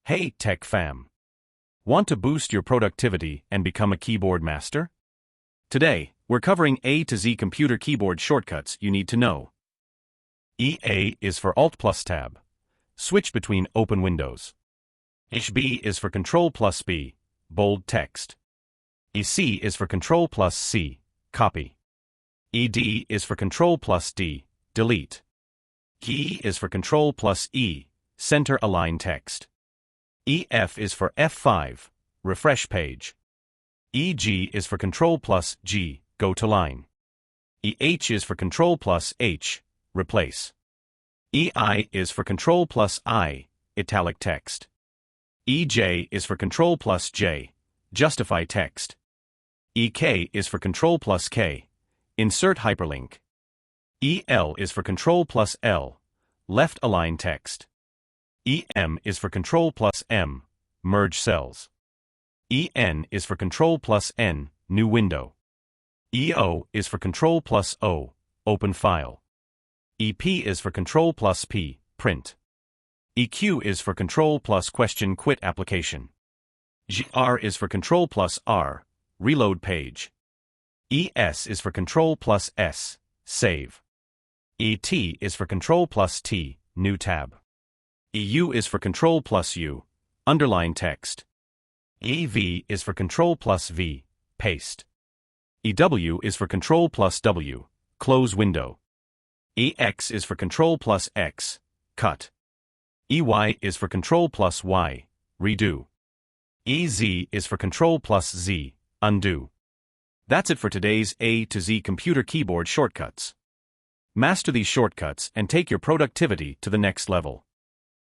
Hey Tech Fam! Want to boost your productivity and become a keyboard master? Today, we're covering A to Z computer keyboard shortcuts you need to know. EA is for Alt plus Tab. Switch between open windows. HB is for Control plus B, bold text. EC is for Control plus C, copy. ED is for Control plus D, delete. E is for Control plus E, center align text. EF is for F5, refresh page. EG is for Control plus G, go to line. EH is for Control plus H, replace. EI is for Control plus I, italic text. EJ is for Control plus J, justify text. EK is for Control plus K, insert hyperlink. EL is for Control plus L, left align text. EM is for Control plus M, merge cells. EN is for Control plus N, new window. EO is for Control plus O, open file. EP is for Control plus P, print. EQ is for Control plus question quit application. GR is for Control plus R, reload page. ES is for Control plus S, save. ET is for Control plus T, new tab. EU is for Control plus U, underline text. EV is for Control plus V, paste. EW is for Control plus W, close window. EX is for Control plus X, cut. EY is for Control plus Y, redo. EZ is for Control plus Z, undo. That's it for today's A to Z computer keyboard shortcuts. Master these shortcuts and take your productivity to the next level.